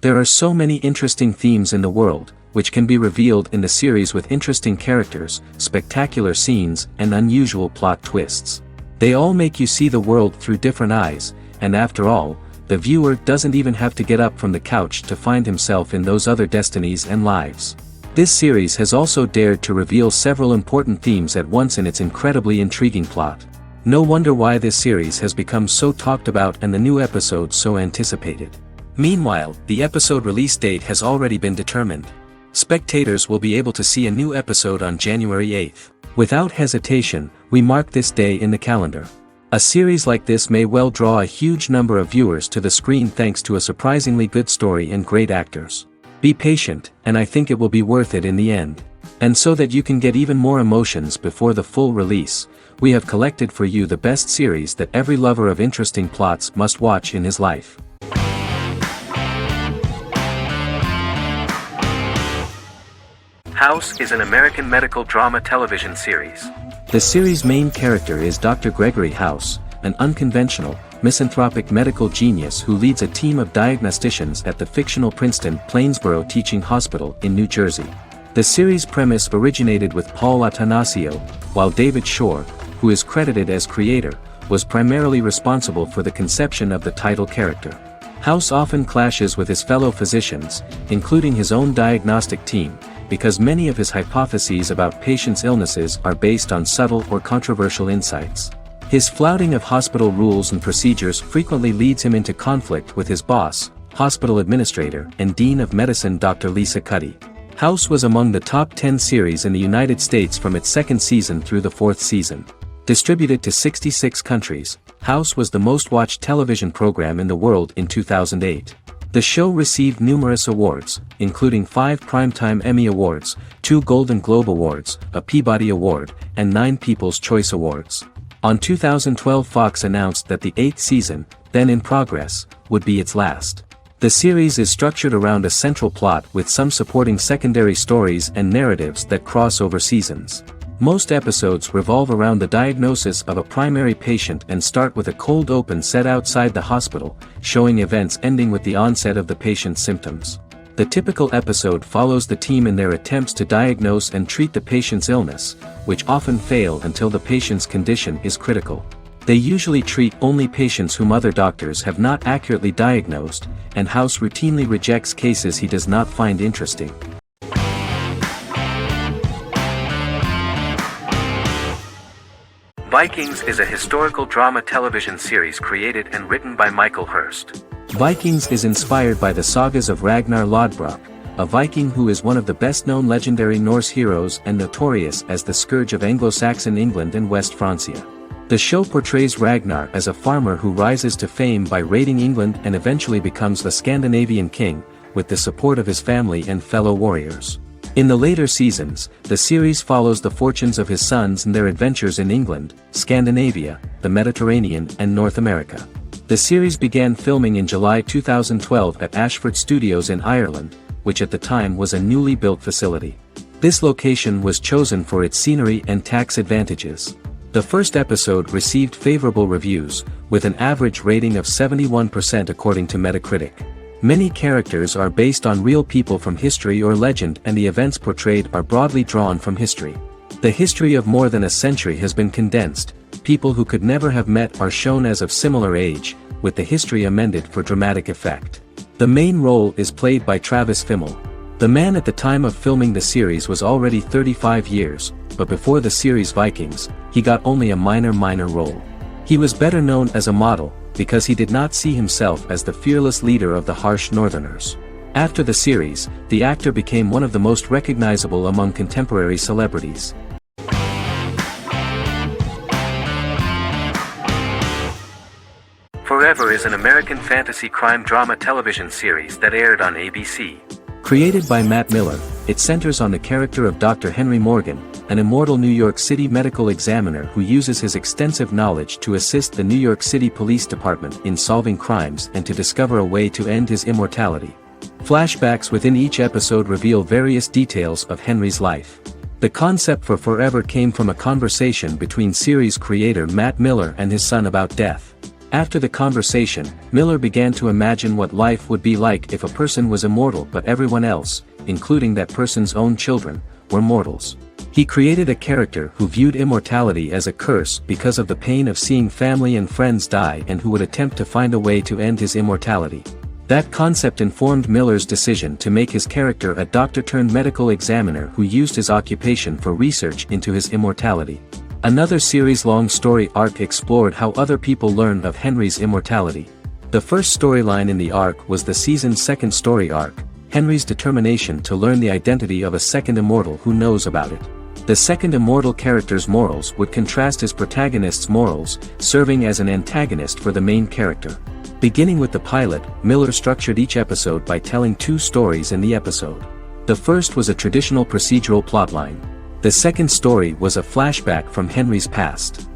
There are so many interesting themes in the world, which can be revealed in the series with interesting characters, spectacular scenes, and unusual plot twists. They all make you see the world through different eyes, and after all, the viewer doesn't even have to get up from the couch to find himself in those other destinies and lives. This series has also dared to reveal several important themes at once in its incredibly intriguing plot. No wonder why this series has become so talked about and the new episodes so anticipated. Meanwhile, the episode release date has already been determined. Spectators will be able to see a new episode on January 8th. Without hesitation, we mark this day in the calendar. A series like this may well draw a huge number of viewers to the screen thanks to a surprisingly good story and great actors. Be patient, and I think it will be worth it in the end. And so that you can get even more emotions before the full release, we have collected for you the best series that every lover of interesting plots must watch in his life. House is an American medical drama television series. The series' main character is Dr. Gregory House, an unconventional, misanthropic medical genius who leads a team of diagnosticians at the fictional Princeton Plainsboro Teaching Hospital in New Jersey. The series' premise originated with Paul Attanasio, while David Shore, who is credited as creator, was primarily responsible for the conception of the title character. House often clashes with his fellow physicians, including his own diagnostic team, because many of his hypotheses about patients' illnesses are based on subtle or controversial insights. His flouting of hospital rules and procedures frequently leads him into conflict with his boss, hospital administrator, and dean of medicine Dr. Lisa Cuddy. House was among the top 10 series in the United States from its second season through the fourth season. Distributed to 66 countries, House was the most watched television program in the world in 2008. The show received numerous awards, including 5 Primetime Emmy Awards, 2 Golden Globe Awards, a Peabody Award, and 9 People's Choice Awards. On 2012, Fox announced that the 8th season, then in progress, would be its last. The series is structured around a central plot with some supporting secondary stories and narratives that cross over seasons. Most episodes revolve around the diagnosis of a primary patient and start with a cold open set outside the hospital, showing events ending with the onset of the patient's symptoms. The typical episode follows the team in their attempts to diagnose and treat the patient's illness, which often fail until the patient's condition is critical. They usually treat only patients whom other doctors have not accurately diagnosed, and House routinely rejects cases he does not find interesting. Vikings is a historical drama television series created and written by Michael Hurst. Vikings is inspired by the sagas of Ragnar Lodbrok, a Viking who is one of the best-known legendary Norse heroes and notorious as the scourge of Anglo-Saxon England and West Francia. The show portrays Ragnar as a farmer who rises to fame by raiding England and eventually becomes the Scandinavian king, with the support of his family and fellow warriors. In the later seasons, the series follows the fortunes of his sons and their adventures in England, Scandinavia, the Mediterranean, and North America. The series began filming in July 2012 at Ashford Studios in Ireland, which at the time was a newly built facility. This location was chosen for its scenery and tax advantages. The first episode received favorable reviews, with an average rating of 71% according to Metacritic. Many characters are based on real people from history or legend, and the events portrayed are broadly drawn from history. The history of more than a century has been condensed. People who could never have met are shown as of similar age, with the history amended for dramatic effect. The main role is played by Travis Fimmel. The man at the time of filming the series was already 35 years, but before the series Vikings, he got only a minor role. He was better known as a model, because he did not see himself as the fearless leader of the harsh Northerners. After the series, the actor became one of the most recognizable among contemporary celebrities. Forever is an American fantasy crime drama television series that aired on ABC. Created by Matt Miller, it centers on the character of Dr. Henry Morgan, an immortal New York City medical examiner who uses his extensive knowledge to assist the New York City Police Department in solving crimes and to discover a way to end his immortality. Flashbacks within each episode reveal various details of Henry's life. The concept for Forever came from a conversation between series creator Matt Miller and his son about death. After the conversation, Miller began to imagine what life would be like if a person was immortal but everyone else, including that person's own children, were mortals. He created a character who viewed immortality as a curse because of the pain of seeing family and friends die and who would attempt to find a way to end his immortality. That concept informed Miller's decision to make his character a doctor-turned-medical examiner who used his occupation for research into his immortality. Another series-long story arc explored how other people learn of Henry's immortality. The first storyline in the arc was the season's second story arc, Henry's determination to learn the identity of a second immortal who knows about it. The second immortal character's morals would contrast his protagonist's morals, serving as an antagonist for the main character. Beginning with the pilot, Miller structured each episode by telling two stories in the episode. The first was a traditional procedural plotline. The second story was a flashback from Henry's past.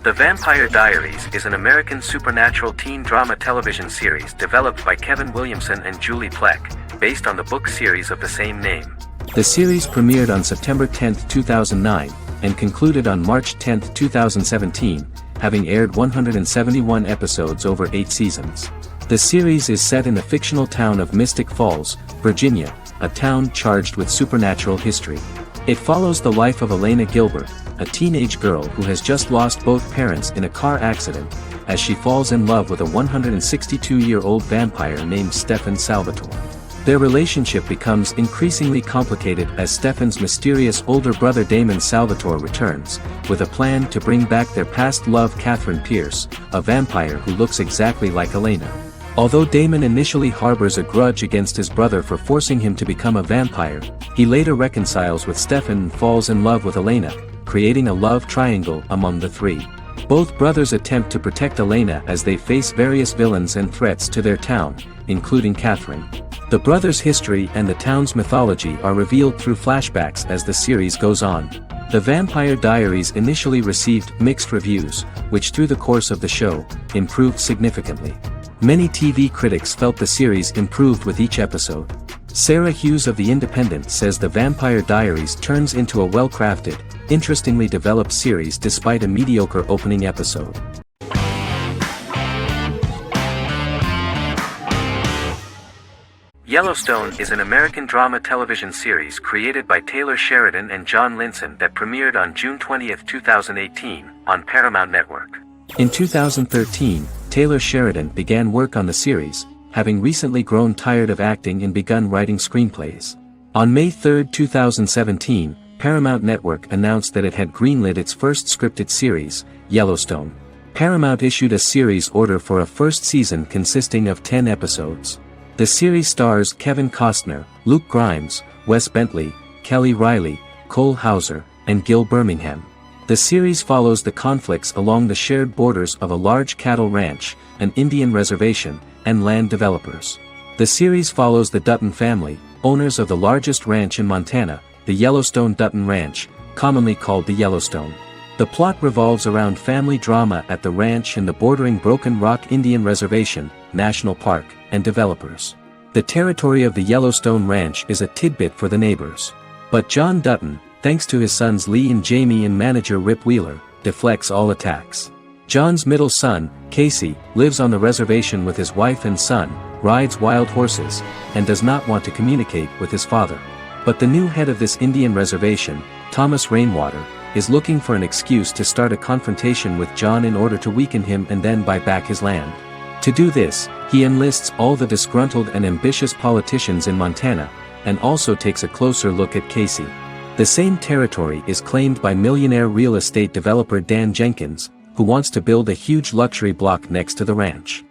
The Vampire Diaries is an American supernatural teen drama television series developed by Kevin Williamson and Julie Plec, based on the book series of the same name. The series premiered on September 10, 2009, and concluded on March 10, 2017, having aired 171 episodes over 8 seasons. The series is set in the fictional town of Mystic Falls, Virginia, a town charged with supernatural history. It follows the life of Elena Gilbert, a teenage girl who has just lost both parents in a car accident, as she falls in love with a 162-year-old vampire named Stefan Salvatore. Their relationship becomes increasingly complicated as Stefan's mysterious older brother Damon Salvatore returns, with a plan to bring back their past love Catherine Pierce, a vampire who looks exactly like Elena. Although Damon initially harbors a grudge against his brother for forcing him to become a vampire, he later reconciles with Stefan and falls in love with Elena, creating a love triangle among the three. Both brothers attempt to protect Elena as they face various villains and threats to their town, including Catherine. The brothers' history and the town's mythology are revealed through flashbacks as the series goes on. The Vampire Diaries initially received mixed reviews, which through the course of the show, improved significantly. Many TV critics felt the series improved with each episode. Sarah Hughes of The Independent says The Vampire Diaries turns into a well-crafted, interestingly developed series despite a mediocre opening episode. Yellowstone is an American drama television series created by Taylor Sheridan and John Linson that premiered on June 20, 2018, on Paramount Network. In 2013, Taylor Sheridan began work on the series, having recently grown tired of acting and begun writing screenplays. On May 3, 2017, Paramount Network announced that it had greenlit its first scripted series, Yellowstone. Paramount issued a series order for a first season consisting of 10 episodes. The series stars Kevin Costner, Luke Grimes, Wes Bentley, Kelly Riley, Cole Hauser, and Gil Birmingham. The series follows the conflicts along the shared borders of a large cattle ranch, an Indian reservation, and land developers. The series follows the Dutton family, owners of the largest ranch in Montana, the Yellowstone Dutton Ranch, commonly called the Yellowstone. The plot revolves around family drama at the ranch and the bordering Broken Rock Indian Reservation, National Park, and developers. The territory of the Yellowstone Ranch is a tidbit for the neighbors. But John Dutton, thanks to his sons Lee and Jamie and manager Rip Wheeler, deflects all attacks. John's middle son, Casey, lives on the reservation with his wife and son, rides wild horses, and does not want to communicate with his father. But the new head of this Indian reservation, Thomas Rainwater, is looking for an excuse to start a confrontation with John in order to weaken him and then buy back his land. To do this, he enlists all the disgruntled and ambitious politicians in Montana, and also takes a closer look at Casey. The same territory is claimed by millionaire real estate developer Dan Jenkins, who wants to build a huge luxury block next to the ranch.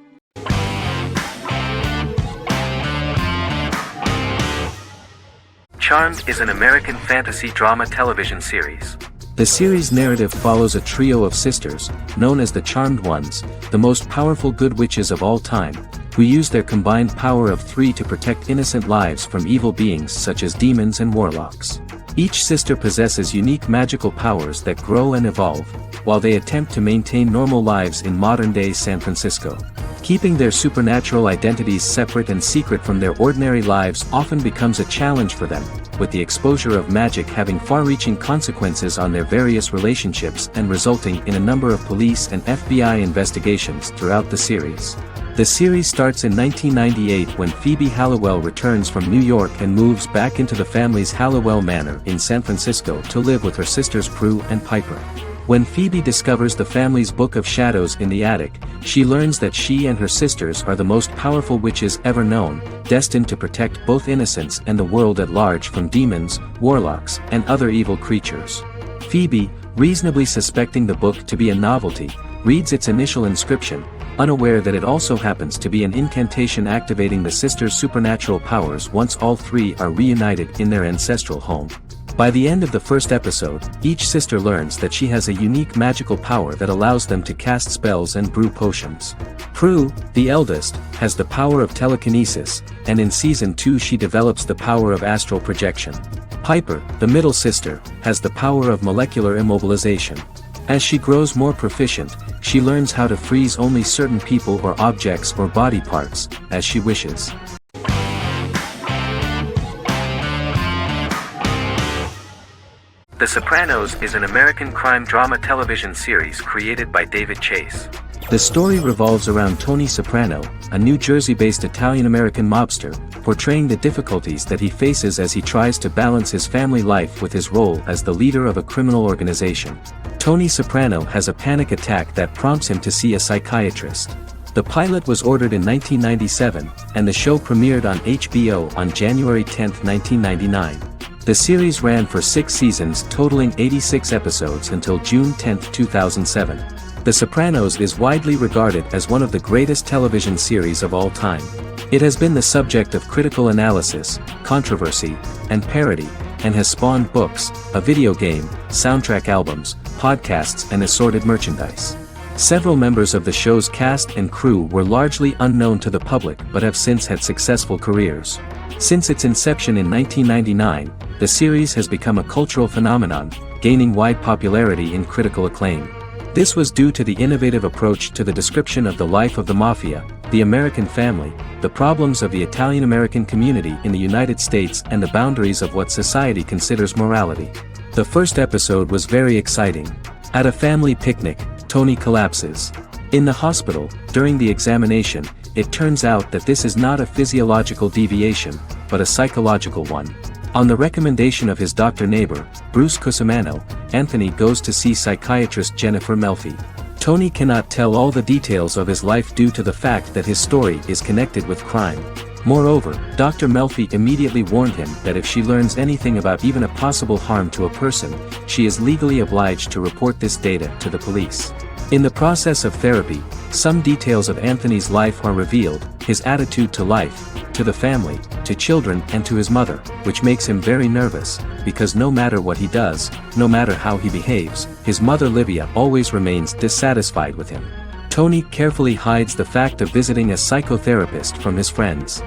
Charmed is an American fantasy drama television series. The series' narrative follows a trio of sisters, known as the Charmed Ones, the most powerful good witches of all time, who use their combined power of 3 to protect innocent lives from evil beings such as demons and warlocks. Each sister possesses unique magical powers that grow and evolve, while they attempt to maintain normal lives in modern-day San Francisco. Keeping their supernatural identities separate and secret from their ordinary lives often becomes a challenge for them, with the exposure of magic having far-reaching consequences on their various relationships and resulting in a number of police and FBI investigations throughout the series. The series starts in 1998 when Phoebe Halliwell returns from New York and moves back into the family's Halliwell Manor in San Francisco to live with her sisters Prue and Piper. When Phoebe discovers the family's Book of Shadows in the attic, she learns that she and her sisters are the most powerful witches ever known, destined to protect both innocents and the world at large from demons, warlocks, and other evil creatures. Phoebe, reasonably suspecting the book to be a novelty, reads its initial inscription, unaware that it also happens to be an incantation activating the sisters' supernatural powers once all three are reunited in their ancestral home. By the end of the first episode, each sister learns that she has a unique magical power that allows them to cast spells and brew potions. Prue, the eldest, has the power of telekinesis, and in Season 2 she develops the power of astral projection. Piper, the middle sister, has the power of molecular immobilization. As she grows more proficient, she learns how to freeze only certain people or objects or body parts, as she wishes. The Sopranos is an American crime drama television series created by David Chase. The story revolves around Tony Soprano, a New Jersey-based Italian-American mobster, portraying the difficulties that he faces as he tries to balance his family life with his role as the leader of a criminal organization. Tony Soprano has a panic attack that prompts him to see a psychiatrist. The pilot was ordered in 1997, and the show premiered on HBO on January 10, 1999. The series ran for 6 seasons totaling 86 episodes until June 10, 2007. The Sopranos is widely regarded as one of the greatest television series of all time. It has been the subject of critical analysis, controversy, and parody, and has spawned books, a video game, soundtrack albums, podcasts and assorted merchandise. Several members of the show's cast and crew were largely unknown to the public but have since had successful careers. Since its inception in 1999, the series has become a cultural phenomenon, gaining wide popularity and critical acclaim. This was due to the innovative approach to the description of the life of the mafia, the American family, the problems of the Italian-American community in the United States and the boundaries of what society considers morality. The first episode was very exciting. At a family picnic, Tony collapses. In the hospital, during the examination, it turns out that this is not a physiological deviation, but a psychological one. On the recommendation of his doctor neighbor, Bruce Cusimano, Anthony goes to see psychiatrist Jennifer Melfi. Tony cannot tell all the details of his life due to the fact that his story is connected with crime. Moreover, Dr. Melfi immediately warned him that if she learns anything about even a possible harm to a person, she is legally obliged to report this data to the police. In the process of therapy, some details of Anthony's life are revealed, his attitude to life, to the family, to children and to his mother, which makes him very nervous, because no matter what he does, no matter how he behaves, his mother Livia always remains dissatisfied with him. Tony carefully hides the fact of visiting a psychotherapist from his friends.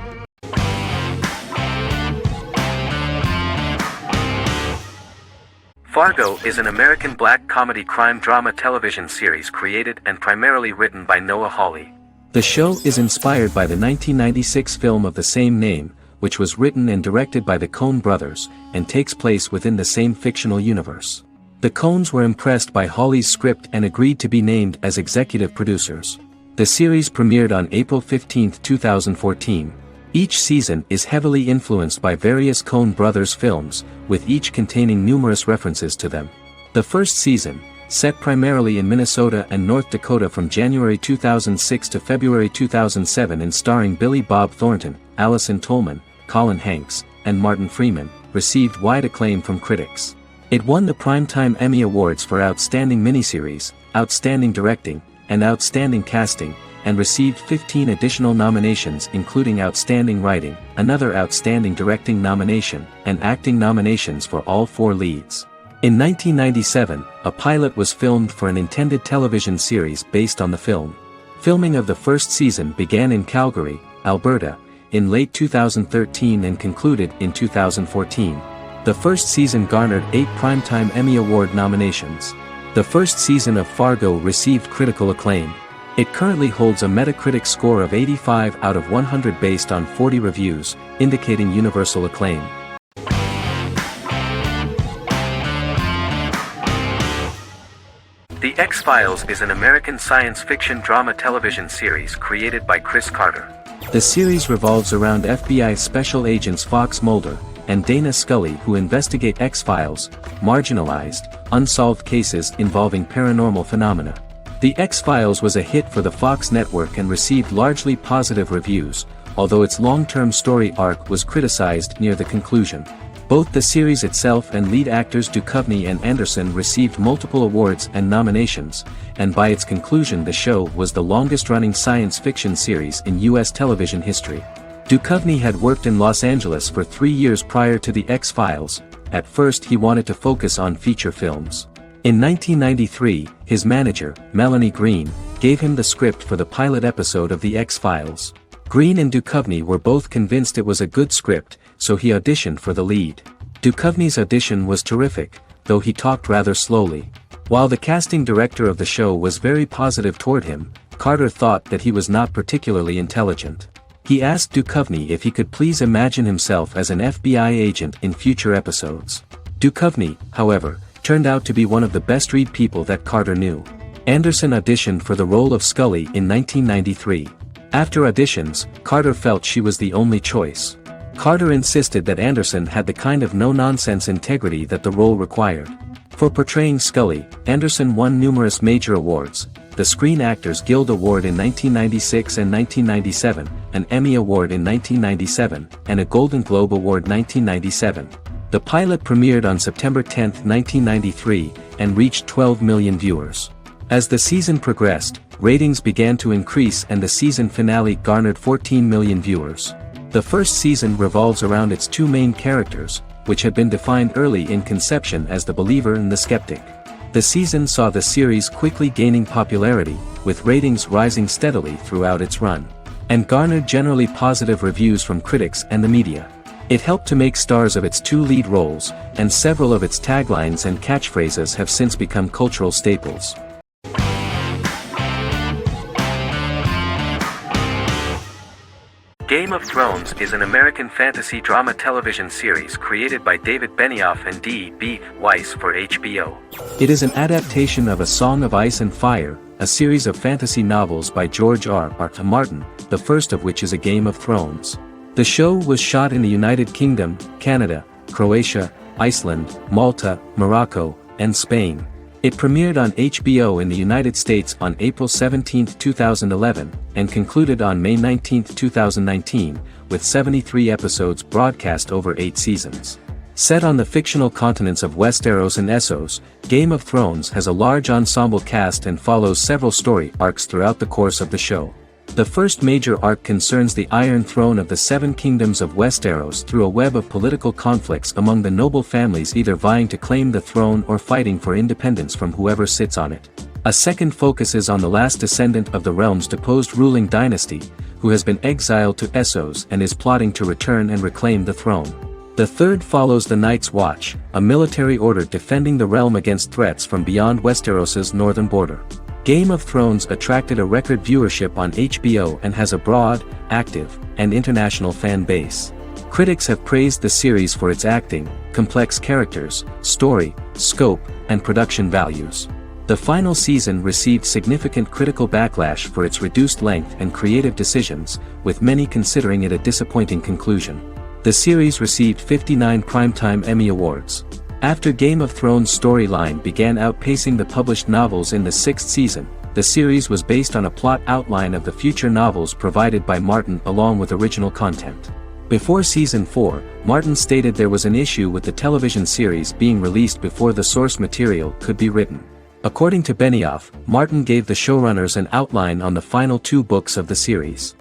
Fargo is an American black comedy crime drama television series created and primarily written by Noah Hawley. The show is inspired by the 1996 film of the same name, which was written and directed by the Coen brothers, and takes place within the same fictional universe. The Coens were impressed by Hawley's script and agreed to be named as executive producers. The series premiered on April 15, 2014. Each season is heavily influenced by various Coen brothers films, with each containing numerous references to them. The first season, set primarily in Minnesota and North Dakota from January 2006 to February 2007 and starring Billy Bob Thornton, Allison Tolman, Colin Hanks, and Martin Freeman, received wide acclaim from critics. It won the Primetime Emmy Awards for Outstanding Miniseries, Outstanding Directing, and Outstanding Casting, and received 15 additional nominations including Outstanding Writing, another Outstanding Directing nomination, and acting nominations for all 4 leads. In 1997, a pilot was filmed for an intended television series based on the film. Filming of the first season began in Calgary, Alberta, in late 2013 and concluded in 2014. The first season garnered 8 Primetime Emmy Award nominations. The first season of Fargo received critical acclaim. It currently holds a Metacritic score of 85 out of 100 based on 40 reviews, indicating universal acclaim. The X-Files is an American science fiction drama television series created by Chris Carter. The series revolves around FBI special agents Fox Mulder and Dana Scully, who investigate X-Files, marginalized, unsolved cases involving paranormal phenomena. The X-Files was a hit for the Fox network and received largely positive reviews, although its long-term story arc was criticized near the conclusion. Both the series itself and lead actors Duchovny and Anderson received multiple awards and nominations, and by its conclusion the show was the longest-running science fiction series in U.S. television history. Duchovny had worked in Los Angeles for 3 years prior to The X-Files. At first he wanted to focus on feature films. In 1993, his manager, Melanie Green, gave him the script for the pilot episode of The X-Files. Green and Duchovny were both convinced it was a good script, so he auditioned for the lead. Duchovny's audition was terrific, though he talked rather slowly. While the casting director of the show was very positive toward him, Carter thought that he was not particularly intelligent. He asked Duchovny if he could please imagine himself as an FBI agent in future episodes. Duchovny, however, turned out to be one of the best-read people that Carter knew. Anderson auditioned for the role of Scully in 1993. After auditions, Carter felt she was the only choice. Carter insisted that Anderson had the kind of no-nonsense integrity that the role required. For portraying Scully, Anderson won numerous major awards: the Screen Actors Guild Award in 1996 and 1997, an Emmy Award in 1997, and a Golden Globe Award 1997. The pilot premiered on September 10, 1993, and reached 12 million viewers. As the season progressed, ratings began to increase and the season finale garnered 14 million viewers. The first season revolves around its two main characters, which had been defined early in conception as the believer and the skeptic. The season saw the series quickly gaining popularity, with ratings rising steadily throughout its run, and garnered generally positive reviews from critics and the media. It helped to make stars of its two lead roles, and several of its taglines and catchphrases have since become cultural staples. Game of Thrones is an American fantasy drama television series created by David Benioff and D.B. Weiss for HBO. It is an adaptation of A Song of Ice and Fire, a series of fantasy novels by George R.R. Martin, the first of which is A Game of Thrones. The show was shot in the United Kingdom, Canada, Croatia, Iceland, Malta, Morocco, and Spain. It premiered on HBO in the United States on April 17, 2011, and concluded on May 19, 2019, with 73 episodes broadcast over 8 seasons. Set on the fictional continents of Westeros and Essos, Game of Thrones has a large ensemble cast and follows several story arcs throughout the course of the show. The first major arc concerns the Iron Throne of the Seven Kingdoms of Westeros through a web of political conflicts among the noble families either vying to claim the throne or fighting for independence from whoever sits on it. A second focuses on the last descendant of the realm's deposed ruling dynasty, who has been exiled to Essos and is plotting to return and reclaim the throne. The third follows the Night's Watch, a military order defending the realm against threats from beyond Westeros's northern border. Game of Thrones attracted a record viewership on HBO and has a broad, active, and international fan base. Critics have praised the series for its acting, complex characters, story, scope, and production values. The final season received significant critical backlash for its reduced length and creative decisions, with many considering it a disappointing conclusion. The series received 59 Primetime Emmy Awards. After Game of Thrones' storyline began outpacing the published novels in the 6th season, the series was based on a plot outline of the future novels provided by Martin along with original content. Before Season 4, Martin stated there was an issue with the television series being released before the source material could be written. According to Benioff, Martin gave the showrunners an outline on the final 2 books of the series.